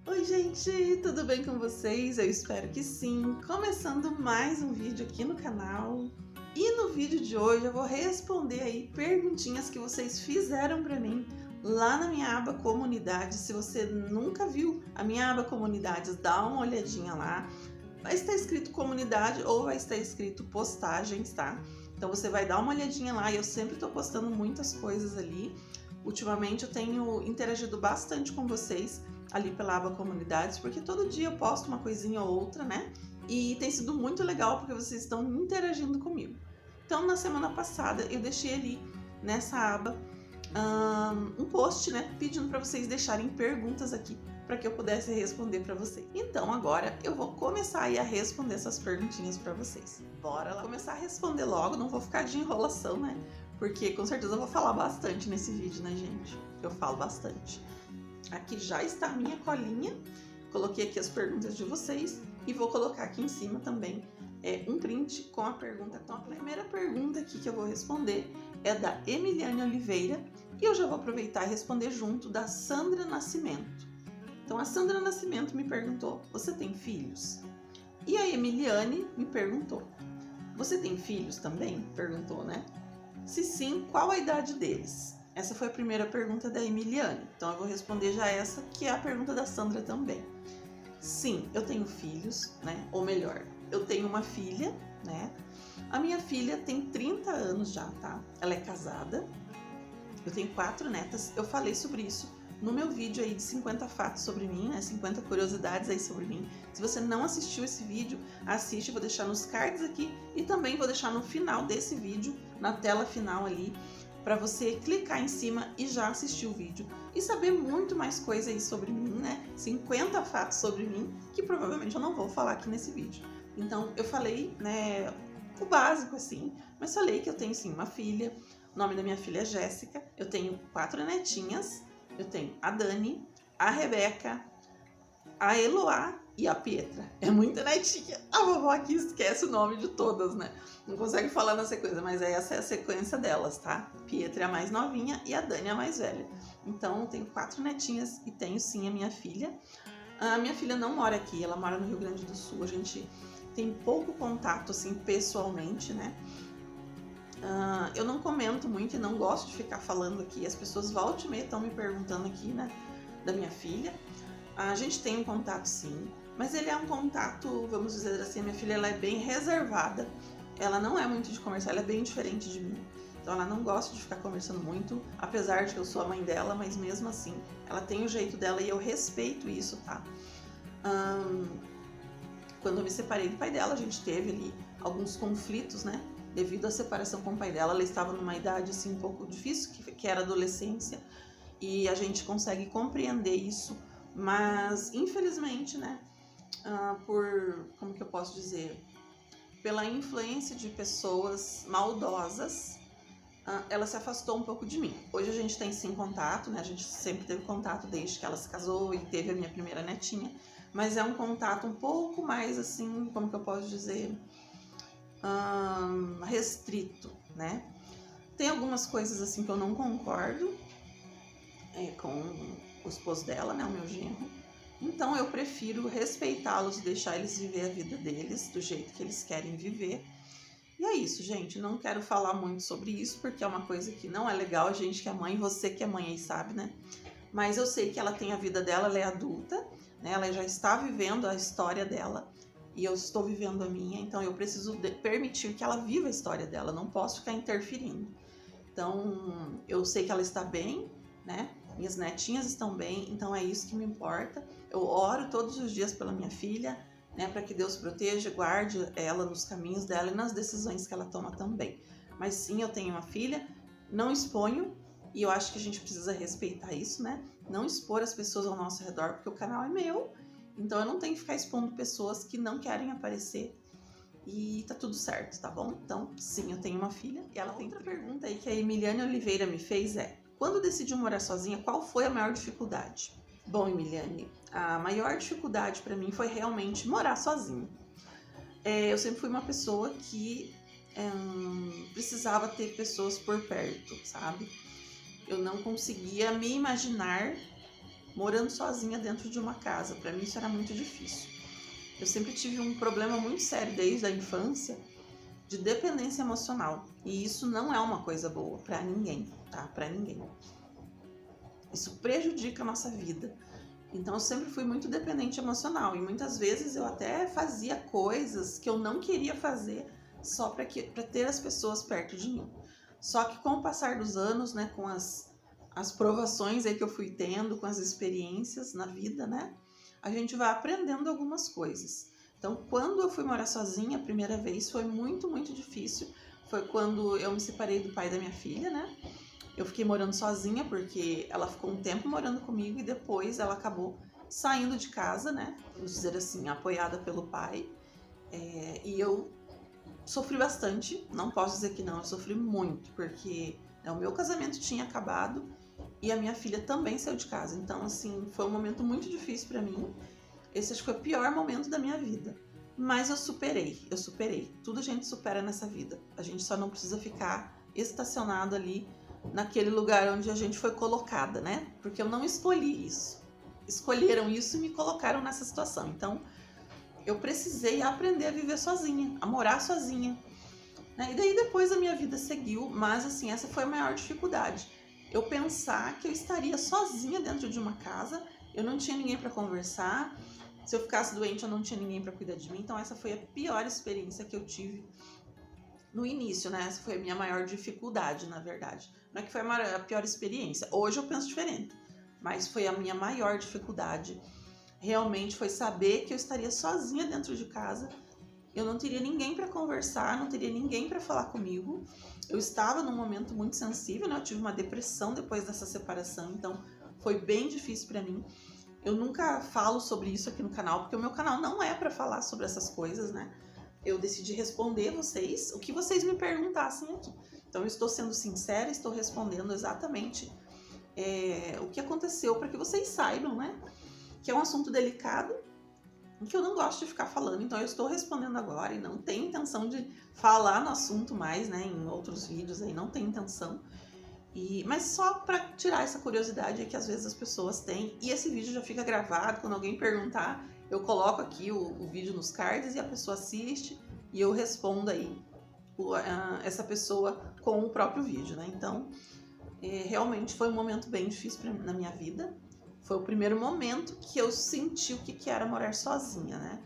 Oi gente, tudo bem com vocês? Eu espero que sim. Começando mais um vídeo aqui no canal. E no vídeo de hoje eu vou responder aí perguntinhas que vocês fizeram pra mim lá na minha aba comunidade. Se você nunca viu a minha aba comunidades, dá uma olhadinha lá. Vai estar escrito comunidade ou vai estar escrito postagens, tá? Então você vai dar uma olhadinha lá e eu sempre tô postando muitas coisas ali. Ultimamente eu tenho interagido bastante com vocês ali pela aba comunidades, porque todo dia eu posto uma coisinha ou outra, né? E tem sido muito legal porque vocês estão interagindo comigo. Então na semana passada eu deixei ali nessa aba um post, né? Pedindo para vocês deixarem perguntas aqui para que eu pudesse responder para vocês. Então agora eu vou começar aí a responder essas perguntinhas para vocês. Bora lá começar a responder logo, não vou ficar de enrolação, né? Porque com certeza eu vou falar bastante nesse vídeo, né, gente? Eu falo bastante. Aqui já está a minha colinha, coloquei aqui as perguntas de vocês e vou colocar aqui em cima também um print com a pergunta. Então a primeira pergunta aqui que eu vou responder é da Emiliane Oliveira e eu já vou aproveitar e responder junto da Sandra Nascimento. Então a Sandra Nascimento me perguntou, você tem filhos? E a Emiliane me perguntou, você tem filhos também? Perguntou, né? Se sim, qual a idade deles? Essa foi a primeira pergunta da Emiliane, então eu vou responder já essa, que é a pergunta da Sandra também. Sim, eu tenho filhos, né? Ou melhor, eu tenho uma filha, né? A minha filha tem 30 anos já, tá? Ela é casada, eu tenho 4 netas, eu falei sobre isso no meu vídeo aí de 50 fatos sobre mim, né? 50 curiosidades aí sobre mim. Se você não assistiu esse vídeo, assiste, vou deixar nos cards aqui e também vou deixar no final desse vídeo, na tela final ali, para você clicar em cima e já assistir o vídeo e saber muito mais coisa aí sobre mim, né? 50 fatos sobre mim, que provavelmente eu não vou falar aqui nesse vídeo. Então, eu falei, né, o básico assim, mas falei que eu tenho sim uma filha, o nome da minha filha é Jéssica, eu tenho 4 netinhas, eu tenho a Dani, a Rebeca, a Eloá e a Pietra. É muita netinha. A vovó aqui esquece o nome de todas, né? Não consegue falar na sequência, mas essa é a sequência delas, tá? Pietra é a mais novinha e a Dani é a mais velha. Então, eu tenho 4 netinhas e tenho sim a minha filha. A minha filha não mora aqui, ela mora no Rio Grande do Sul. A gente tem pouco contato, assim, pessoalmente, né? Eu não comento muito e não gosto de ficar falando aqui. As pessoas voltam e meia estão me perguntando aqui, né, da minha filha. A gente tem um contato sim, mas ele é um contato, vamos dizer assim, a minha filha ela é bem reservada. Ela não é muito de conversar, ela é bem diferente de mim. Então ela não gosta de ficar conversando muito, apesar de que eu sou a mãe dela, mas mesmo assim, ela tem o jeito dela e eu respeito isso, tá? Quando eu me separei do pai dela, a gente teve ali alguns conflitos, né? Devido à separação com o pai dela, ela estava numa idade assim um pouco difícil, que era adolescência, e a gente consegue compreender isso, mas infelizmente, né, como que eu posso dizer, pela influência de pessoas maldosas, ela se afastou um pouco de mim. Hoje a gente tem sim contato, né, a gente sempre teve contato desde que ela se casou e teve a minha primeira netinha, mas é um contato um pouco mais assim, como que eu posso dizer, restrito, né? Tem algumas coisas assim que eu não concordo com o esposo dela, né, o meu genro. Então eu prefiro respeitá-los e deixar eles viver a vida deles do jeito que eles querem viver. E é isso, gente. Não quero falar muito sobre isso porque é uma coisa que não é legal. A gente que é mãe, você que é mãe aí sabe, né? Mas eu sei que ela tem a vida dela, ela é adulta, né? Ela já está vivendo a história dela. E eu estou vivendo a minha, então eu preciso permitir que ela viva a história dela, não posso ficar interferindo. Então, eu sei que ela está bem, né? Minhas netinhas estão bem, então é isso que me importa. Eu oro todos os dias pela minha filha, né? Para que Deus proteja, guarde ela nos caminhos dela e nas decisões que ela toma também. Mas sim, eu tenho uma filha, não exponho, e eu acho que a gente precisa respeitar isso, né? Não expor as pessoas ao nosso redor, porque o canal é meu. Então eu não tenho que ficar expondo pessoas que não querem aparecer e tá tudo certo, tá bom? Então, sim, eu tenho uma filha e ela tem outra pergunta aí que a Emiliane Oliveira me fez é: quando decidiu morar sozinha, qual foi a maior dificuldade? Bom, Emiliane, a maior dificuldade para mim foi realmente morar sozinha. Eu sempre fui uma pessoa que precisava ter pessoas por perto, sabe? Eu não conseguia me imaginar morando sozinha dentro de uma casa. Para mim isso era muito difícil. Eu sempre tive um problema muito sério desde a infância de dependência emocional. E isso não é uma coisa boa para ninguém, tá? Para ninguém. Isso prejudica a nossa vida. Então eu sempre fui muito dependente emocional. E muitas vezes eu até fazia coisas que eu não queria fazer só para ter as pessoas perto de mim. Só que com o passar dos anos, né, com as provações aí que eu fui tendo, com as experiências na vida, né, a gente vai aprendendo algumas coisas. Então, quando eu fui morar sozinha a primeira vez, foi muito, muito difícil. Foi quando eu me separei do pai da minha filha, né? Eu fiquei morando sozinha porque ela ficou um tempo morando comigo e depois ela acabou saindo de casa, né? Vamos dizer assim, apoiada pelo pai. E eu sofri bastante, não posso dizer que não, eu sofri muito, porque o meu casamento tinha acabado e a minha filha também saiu de casa. Então, assim, foi um momento muito difícil para mim. Esse acho que foi o pior momento da minha vida. Mas eu superei. Tudo a gente supera nessa vida. A gente só não precisa ficar estacionado ali naquele lugar onde a gente foi colocada, né? Porque eu não escolhi isso. Escolheram isso e me colocaram nessa situação. Então, eu precisei aprender a viver sozinha, a morar sozinha. Né? E daí depois a minha vida seguiu, mas assim, essa foi a maior dificuldade. Eu pensar que eu estaria sozinha dentro de uma casa, eu não tinha ninguém para conversar. Se eu ficasse doente, eu não tinha ninguém para cuidar de mim. Então essa foi a pior experiência que eu tive no início, né? Essa foi a minha maior dificuldade, na verdade. Não é que foi a pior experiência. Hoje eu penso diferente, mas foi a minha maior dificuldade. Realmente foi saber que eu estaria sozinha dentro de casa. Eu não teria ninguém para conversar, não teria ninguém para falar comigo. Eu estava num momento muito sensível, né? Eu tive uma depressão depois dessa separação, então foi bem difícil para mim. Eu nunca falo sobre isso aqui no canal, porque o meu canal não é para falar sobre essas coisas, né? Eu decidi responder vocês o que vocês me perguntassem aqui. Então eu estou sendo sincera, estou respondendo exatamente o que aconteceu para que vocês saibam, né? Que é um assunto delicado, que eu não gosto de ficar falando, então eu estou respondendo agora e não tenho intenção de falar no assunto mais, né, em outros vídeos aí, não tenho intenção. Mas só para tirar essa curiosidade aí que às vezes as pessoas têm, e esse vídeo já fica gravado, quando alguém perguntar, eu coloco aqui o vídeo nos cards e a pessoa assiste e eu respondo aí essa pessoa com o próprio vídeo, né? Então, realmente foi um momento bem difícil na minha vida. Foi o primeiro momento que eu senti o que era morar sozinha, né?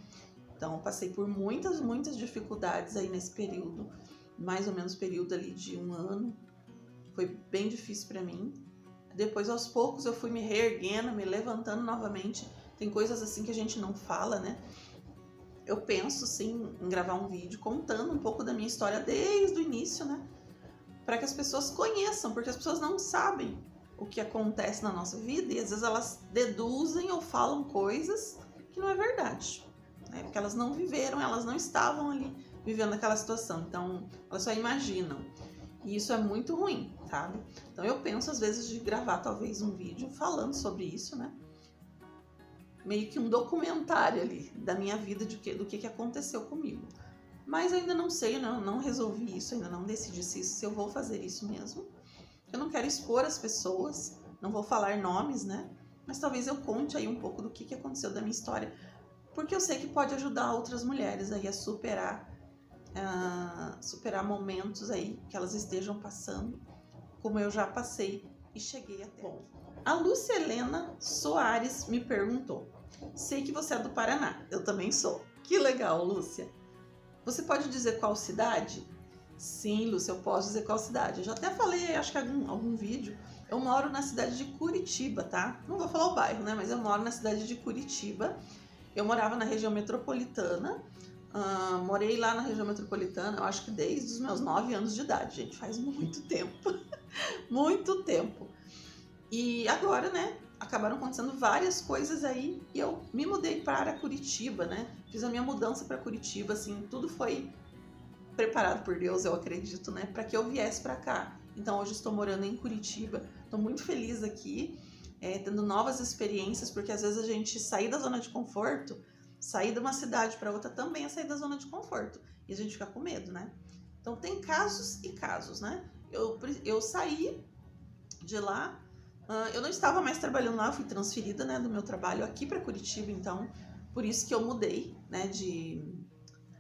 Então, eu passei por muitas, muitas dificuldades aí nesse período, mais ou menos período ali de 1 ano. Foi bem difícil para mim. Depois, aos poucos, eu fui me reerguendo, me levantando novamente. Tem coisas assim que a gente não fala, né? Eu penso, sim, em gravar um vídeo contando um pouco da minha história desde o início, né? Para que as pessoas conheçam, porque as pessoas não sabem o que acontece na nossa vida e às vezes elas deduzem ou falam coisas que não é verdade, né? Porque elas não viveram, elas não estavam ali vivendo aquela situação, então elas só imaginam. E isso é muito ruim, sabe? Então eu penso às vezes de gravar talvez um vídeo falando sobre isso, né? Meio que um documentário ali da minha vida, do que aconteceu comigo. Mas ainda não sei, não resolvi isso, ainda não decidi se eu vou fazer isso mesmo. Eu não quero expor as pessoas, não vou falar nomes, né? Mas talvez eu conte aí um pouco do que aconteceu da minha história, porque eu sei que pode ajudar outras mulheres aí a superar momentos aí que elas estejam passando, como eu já passei e cheguei até. Bom, a Lúcia Helena Soares me perguntou: sei que você é do Paraná, eu também sou. Que legal, Lúcia. Você pode dizer qual cidade? Sim, Lúcia, eu posso dizer qual cidade. Eu já até falei, acho que algum vídeo. Eu moro na cidade de Curitiba, tá? Não vou falar o bairro, né? Mas eu moro na cidade de Curitiba. Eu morava na região metropolitana. Morei lá na região metropolitana, eu acho que desde os meus 9 anos de idade, gente. Faz muito tempo. Muito tempo. E agora, né? Acabaram acontecendo várias coisas aí e eu me mudei para Curitiba, né? Fiz a minha mudança para Curitiba, assim, tudo foi preparado por Deus, eu acredito, né? Para que eu viesse para cá. Então hoje estou morando em Curitiba, estou muito feliz aqui, tendo novas experiências, porque às vezes a gente sair da zona de conforto, sair de uma cidade para outra também é sair da zona de conforto e a gente fica com medo, né? Então tem casos e casos, né? Eu saí de lá Eu não estava mais trabalhando lá, eu fui transferida, né, do meu trabalho aqui para Curitiba, então por isso que eu mudei, né,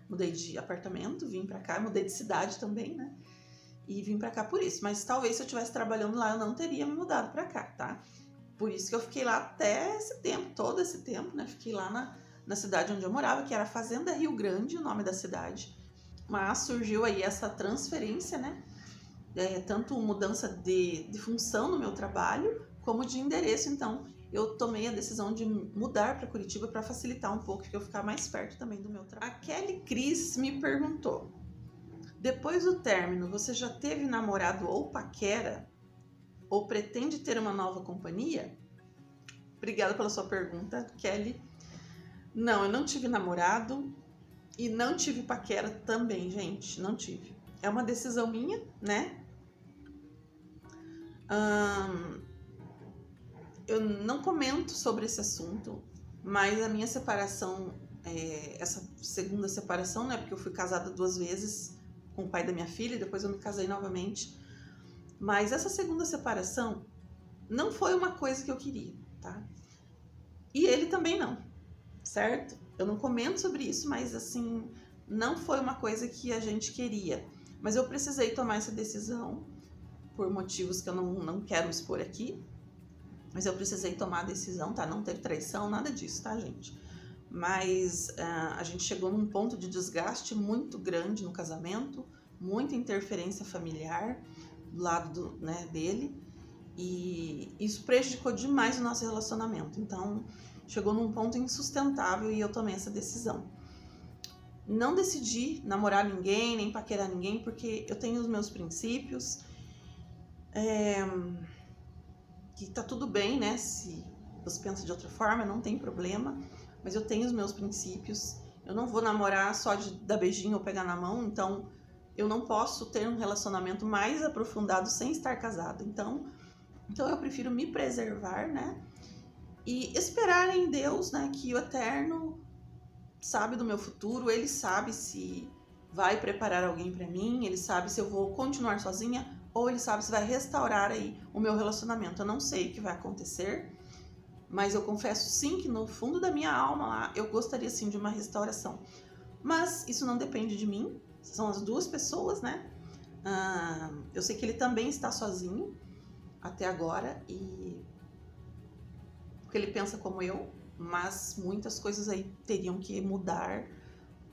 mudei de apartamento, vim para cá, mudei de cidade também, né, e vim para cá por isso. Mas talvez se eu estivesse trabalhando lá, eu não teria me mudado para cá, tá? Por isso que eu fiquei lá até esse tempo, todo esse tempo, né, fiquei lá na cidade onde eu morava, que era Fazenda Rio Grande, o nome da cidade. Mas surgiu aí essa transferência, né? Tanto mudança de função no meu trabalho, como de endereço. Então, eu tomei a decisão de mudar para Curitiba para facilitar um pouco, porque eu ficar mais perto também do meu trabalho. A Kelly Cris me perguntou: depois do término, você já teve namorado ou paquera? Ou pretende ter uma nova companhia? Obrigada pela sua pergunta, Kelly. Não, eu não tive namorado e não tive paquera também, gente. Não tive. É uma decisão minha, né? Eu não comento sobre esse assunto, mas a minha separação, essa segunda separação, né? Porque eu fui casada 2 vezes com o pai da minha filha e depois eu me casei novamente. Mas essa segunda separação não foi uma coisa que eu queria, tá? E ele também não, certo? Eu não comento sobre isso, mas assim, não foi uma coisa que a gente queria. Mas eu precisei tomar essa decisão por motivos que eu não quero expor aqui. Mas eu precisei tomar a decisão, tá? Não teve traição, nada disso, tá, gente? Mas a gente chegou num ponto de desgaste muito grande no casamento, muita interferência familiar do lado dele, e isso prejudicou demais o nosso relacionamento. Então, chegou num ponto insustentável e eu tomei essa decisão. Não decidi namorar ninguém, nem paquerar ninguém, porque eu tenho os meus princípios, que tá tudo bem, né? Se você pensa de outra forma, não tem problema, mas eu tenho os meus princípios. Eu não vou namorar só de dar beijinho ou pegar na mão, então eu não posso ter um relacionamento mais aprofundado sem estar casado. Então eu prefiro me preservar, né? E esperar em Deus, né? Que o Eterno sabe do meu futuro, Ele sabe se vai preparar alguém para mim, Ele sabe se eu vou continuar sozinha, ou Ele sabe se vai restaurar aí o meu relacionamento. Eu não sei o que vai acontecer, mas eu confesso sim que no fundo da minha alma lá, eu gostaria sim de uma restauração. Mas isso não depende de mim, são as duas pessoas, né? Eu sei que ele também está sozinho até agora, e porque ele pensa como eu, mas muitas coisas aí teriam que mudar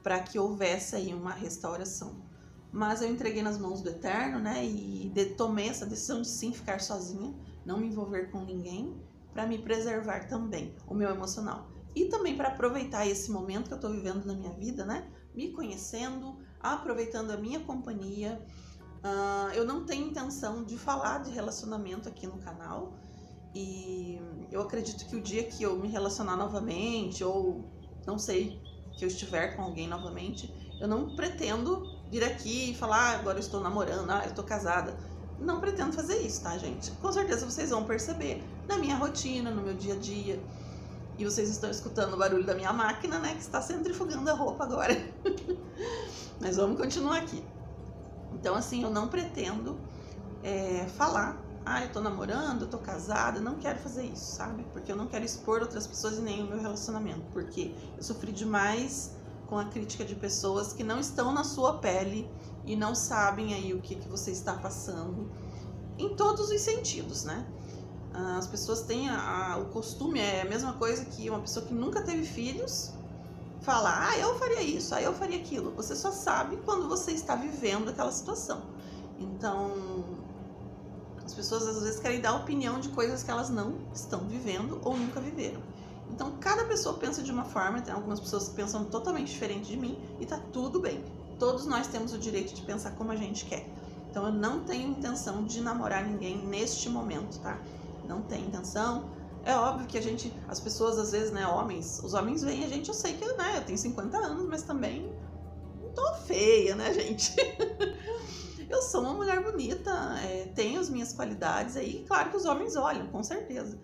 para que houvesse aí uma restauração. Mas eu entreguei nas mãos do Eterno, né? E tomei essa decisão de sim ficar sozinha, não me envolver com ninguém, para me preservar também o meu emocional. E também para aproveitar esse momento que eu estou vivendo na minha vida, né? Me conhecendo, aproveitando a minha companhia. Eu não tenho intenção de falar de relacionamento aqui no canal. E eu acredito que o dia que eu me relacionar novamente, ou não sei, que eu estiver com alguém novamente, eu não pretendo vir aqui e falar, agora eu estou namorando, eu estou casada. Não pretendo fazer isso, tá, gente? Com certeza vocês vão perceber na minha rotina, no meu dia a dia. E vocês estão escutando o barulho da minha máquina, né, que está centrifugando a roupa agora. Mas vamos continuar aqui. Então, assim, eu não pretendo falar, eu tô namorando, eu tô casada, não quero fazer isso, sabe? Porque eu não quero expor outras pessoas e nem o meu relacionamento, porque eu sofri demais com a crítica de pessoas que não estão na sua pele e não sabem aí o que você está passando, em todos os sentidos, né? As pessoas têm o costume, é a mesma coisa que uma pessoa que nunca teve filhos falar, eu faria isso, eu faria aquilo. Você só sabe quando você está vivendo aquela situação. Então, as pessoas às vezes querem dar opinião de coisas que elas não estão vivendo ou nunca viveram. Então, cada pessoa pensa de uma forma, tem algumas pessoas que pensam totalmente diferente de mim e tá tudo bem. Todos nós temos o direito de pensar como a gente quer. Então, eu não tenho intenção de namorar ninguém neste momento, tá? Não tenho intenção. É óbvio que as pessoas às vezes, né, os homens veem a gente, eu sei que, né, eu tenho 50 anos, mas também não tô feia, né, gente? Eu sou uma mulher bonita, tenho as minhas qualidades aí, claro que os homens olham, com certeza.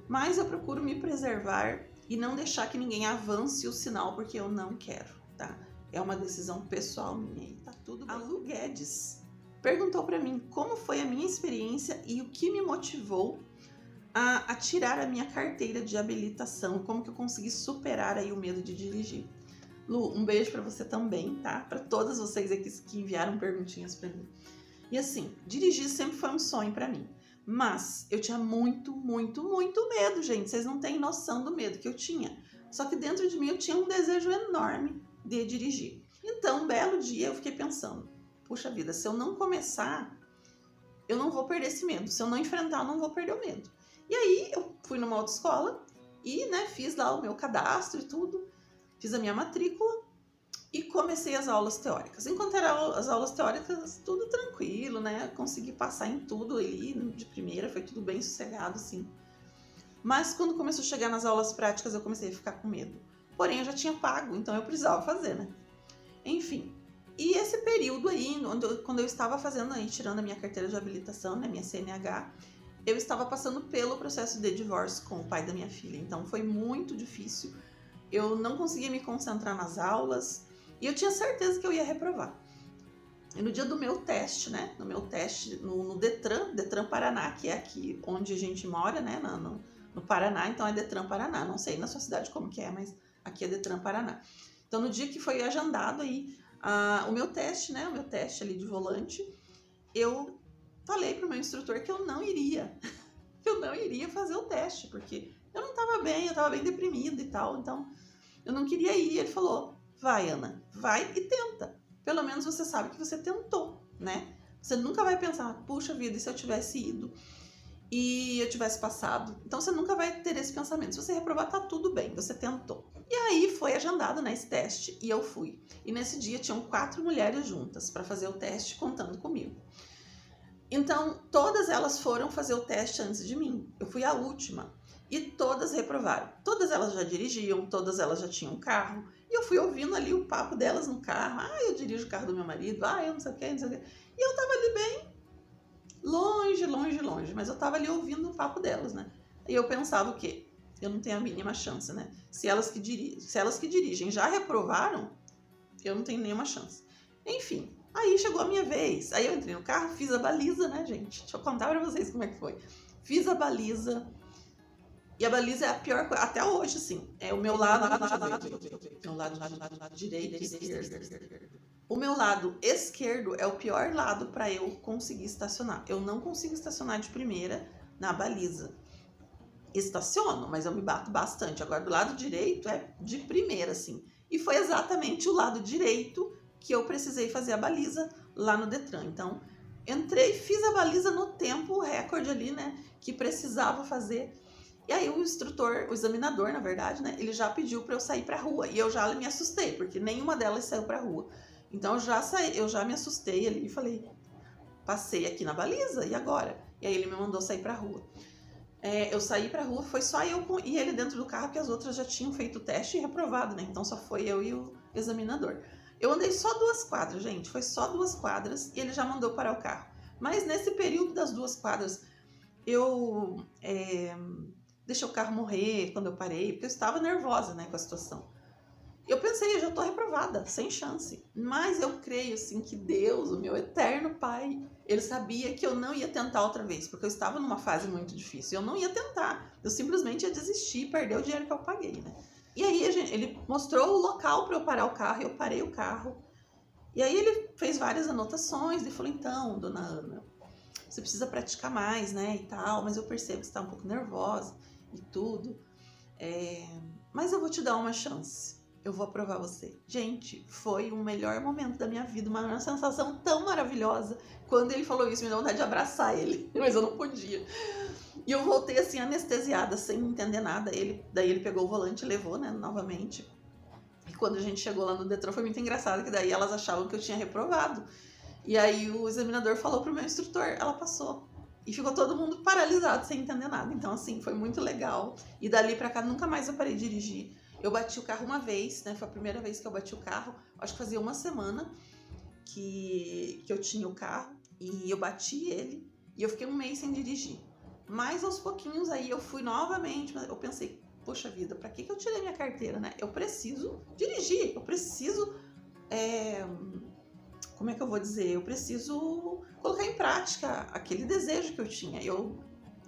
Mas eu procuro me preservar e não deixar que ninguém avance o sinal, porque eu não quero, tá? É uma decisão pessoal minha e tá tudo bem. A Lu Guedes perguntou pra mim como foi a minha experiência e o que me motivou a tirar a minha carteira de habilitação, como que eu consegui superar aí o medo de dirigir. Lu, um beijo pra você também, tá? Pra todas vocês aqui que enviaram perguntinhas pra mim. E assim, dirigir sempre foi um sonho pra mim. Mas eu tinha muito, muito, muito medo, gente. Vocês não têm noção do medo que eu tinha. Só que dentro de mim eu tinha um desejo enorme de dirigir. Então, um belo dia eu fiquei pensando, puxa vida, se eu não começar, eu não vou perder esse medo. Se eu não enfrentar, eu não vou perder o medo. E aí eu fui numa autoescola e, né, fiz lá o meu cadastro e tudo. Fiz a minha matrícula e comecei as aulas teóricas. Enquanto eram as aulas teóricas, tudo tranquilo, né? Consegui passar em tudo ali de primeira, foi tudo bem sossegado, assim. Mas quando começou a chegar nas aulas práticas, eu comecei a ficar com medo. Porém, eu já tinha pago, então eu precisava fazer, né? Enfim, e esse período aí, quando eu estava fazendo aí, tirando a minha carteira de habilitação, né, minha CNH, eu estava passando pelo processo de divórcio com o pai da minha filha. Então foi muito difícil. Eu não conseguia me concentrar nas aulas e eu tinha certeza que eu ia reprovar. E no dia do meu teste, né? No meu teste no Detran Paraná, que é aqui onde a gente mora, né? No Paraná, então é Detran Paraná. Não sei na sua cidade como que é, mas aqui é Detran Paraná. Então no dia que foi agendado aí o meu teste, né? O meu teste ali de volante, eu falei pro meu instrutor que eu não iria. Eu não iria fazer o teste, porque eu não estava bem, eu estava bem deprimida e tal, então eu não queria ir. Ele falou, vai Ana, vai e tenta. Pelo menos você sabe que você tentou, né? Você nunca vai pensar, puxa vida, e se eu tivesse ido e eu tivesse passado? Então você nunca vai ter esse pensamento. Se você reprovar, tá tudo bem, você tentou. E aí foi agendado, né, esse teste e eu fui. E nesse dia tinham 4 mulheres juntas para fazer o teste contando comigo. Então, todas elas foram fazer o teste antes de mim. Eu fui a última. E todas reprovaram. Todas elas já dirigiam, todas elas já tinham carro. E eu fui ouvindo ali o papo delas no carro. Ah, eu dirijo o carro do meu marido. Ah, eu não sei o que, não sei o que. E eu tava ali bem longe, longe, longe. Mas eu tava ali ouvindo o papo delas, né? E eu pensava o quê? Eu não tenho a mínima chance, né? Se elas que dirigem já reprovaram, eu não tenho nenhuma chance. Enfim. Aí chegou a minha vez. Aí eu entrei no carro, fiz a baliza, né, gente? Deixa eu contar pra vocês como é que foi. Fiz a baliza. E a baliza é a pior coisa. Até hoje, assim. É o meu lado direito e esquerdo. O meu lado esquerdo é o pior lado pra eu conseguir estacionar. Eu não consigo estacionar de primeira na baliza. Estaciono, mas eu me bato bastante. Agora, do lado direito é de primeira, assim. E foi exatamente o lado direito que eu precisei fazer a baliza lá no Detran. Então, entrei, fiz a baliza no tempo recorde ali, né, que precisava fazer. E aí o instrutor, o examinador, na verdade, né, ele já pediu para eu sair pra rua. E eu já me assustei, porque nenhuma delas saiu pra rua. Então, eu já me assustei ali e falei, passei aqui na baliza, e agora? E aí ele me mandou sair pra rua. Eu saí pra rua, foi só eu e ele dentro do carro, porque as outras já tinham feito o teste e reprovado, né? Então só foi eu e o examinador. Eu andei só 2 quadras, gente, foi só 2 quadras e ele já mandou parar o carro. Mas nesse período das 2 quadras, eu deixei o carro morrer quando eu parei, porque eu estava nervosa, né, com a situação. Eu pensei, eu já tô reprovada, sem chance. Mas eu creio, assim, que Deus, o meu eterno Pai, ele sabia que eu não ia tentar outra vez, porque eu estava numa fase muito difícil. Eu não ia tentar, eu simplesmente ia desistir e perder o dinheiro que eu paguei, né? E aí ele mostrou o local para eu parar o carro, e eu parei o carro. E aí ele fez várias anotações e falou, então, dona Ana, você precisa praticar mais, né, e tal, mas eu percebo que você está um pouco nervosa e tudo. Mas eu vou te dar uma chance. Eu vou aprovar você. Gente, foi o melhor momento da minha vida, uma sensação tão maravilhosa. Quando ele falou isso, me deu vontade de abraçar ele, mas eu não podia. E eu voltei assim, anestesiada, sem entender nada. Daí ele pegou o volante e levou, né, novamente. E quando a gente chegou lá no Detran, foi muito engraçado, que daí elas achavam que eu tinha reprovado. E aí o examinador falou pro meu instrutor, ela passou. E ficou todo mundo paralisado, sem entender nada. Então, assim, foi muito legal. E dali pra cá, nunca mais eu parei de dirigir. Eu bati o carro uma vez, né? Foi a primeira vez que eu bati o carro. Acho que fazia uma semana que eu tinha o carro. E eu bati ele. E eu fiquei um mês sem dirigir. Mas aos pouquinhos aí eu fui novamente. Eu pensei, poxa vida, pra que eu tirei minha carteira, né? Eu preciso dirigir. Eu preciso... como é que eu vou dizer? Eu preciso colocar em prática aquele desejo que eu tinha. Eu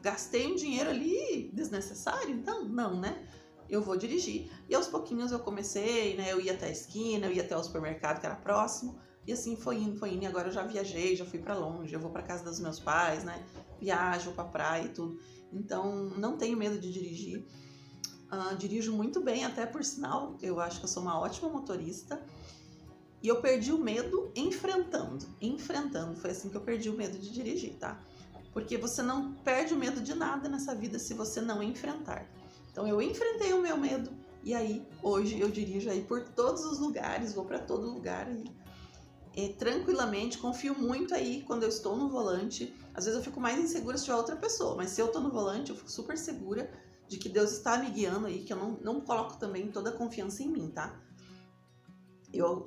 gastei um dinheiro ali desnecessário? Então, não, né? Eu vou dirigir. E aos pouquinhos eu comecei, né? Eu ia até a esquina, eu ia até o supermercado que era próximo. E assim foi indo. E agora eu já viajei, já fui pra longe. Eu vou pra casa dos meus pais, né? Viajo, vou pra praia e tudo. Então, não tenho medo de dirigir. Dirijo muito bem, até por sinal. Eu acho que eu sou uma ótima motorista. E eu perdi o medo enfrentando. Foi assim que eu perdi o medo de dirigir, tá? Porque você não perde o medo de nada nessa vida se você não enfrentar. Então eu enfrentei o meu medo e aí hoje eu dirijo aí por todos os lugares, vou para todo lugar aí, tranquilamente, confio muito aí quando eu estou no volante. Às vezes eu fico mais insegura se tiver outra pessoa, mas se eu tô no volante eu fico super segura de que Deus está me guiando aí, que eu não coloco também toda a confiança em mim, tá?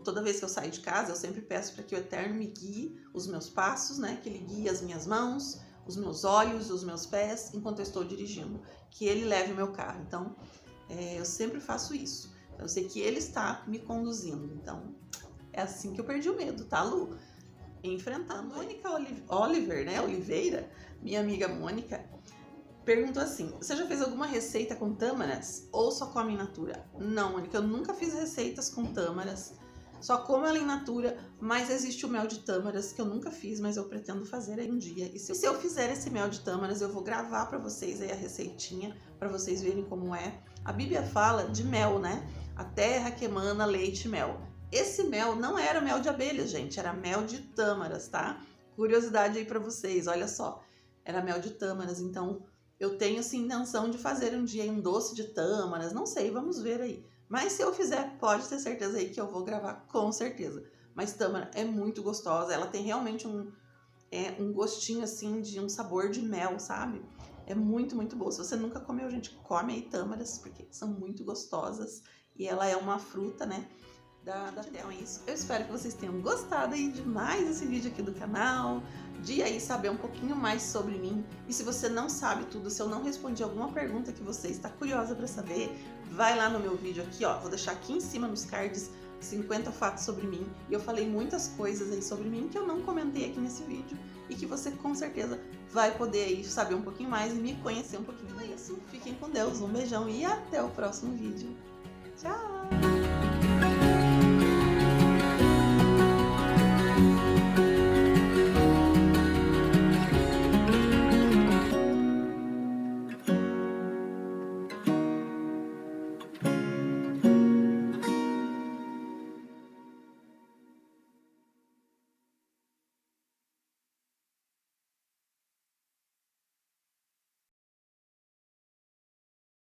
Toda vez que eu saio de casa, eu sempre peço para que o Eterno me guie os meus passos, né? Que Ele guie as minhas mãos, os meus olhos, os meus pés, enquanto eu estou dirigindo. Que Ele leve o meu carro. Então, eu sempre faço isso. Eu sei que Ele está me conduzindo. Então, é assim que eu perdi o medo, tá, Lu? Enfrentando. A Mônica Oliveira, minha amiga Mônica, perguntou assim: você já fez alguma receita com tâmaras ou só come in natura? Não, Mônica, eu nunca fiz receitas com tâmaras, só como ela in natura, mas existe o mel de tâmaras que eu nunca fiz, mas eu pretendo fazer aí um dia. E se eu fizer esse mel de tâmaras, eu vou gravar para vocês aí a receitinha, para vocês verem como é. A Bíblia fala de mel, né? A terra que emana leite e mel. Esse mel não era mel de abelha, gente, era mel de tâmaras, tá? Curiosidade aí para vocês, olha só. Era mel de tâmaras, então eu tenho sim intenção de fazer um dia um doce de tâmaras, não sei, vamos ver aí. Mas se eu fizer, pode ter certeza aí que eu vou gravar com certeza. Mas tâmara é muito gostosa, ela tem realmente um gostinho assim de um sabor de mel, sabe? É muito, muito boa. Se você nunca comeu, gente, come aí tâmaras, porque são muito gostosas. E ela é uma fruta, né? Da terra. Então é isso. Eu espero que vocês tenham gostado aí de mais esse vídeo aqui do canal, de aí saber um pouquinho mais sobre mim. E se você não sabe tudo, se eu não respondi alguma pergunta que você está curiosa para saber, vai lá no meu vídeo aqui, ó. Vou deixar aqui em cima nos cards 50 fatos sobre mim. E eu falei muitas coisas aí sobre mim que eu não comentei aqui nesse vídeo e que você com certeza vai poder aí saber um pouquinho mais e me conhecer um pouquinho. É isso. Fiquem com Deus, um beijão e até o próximo vídeo. Tchau!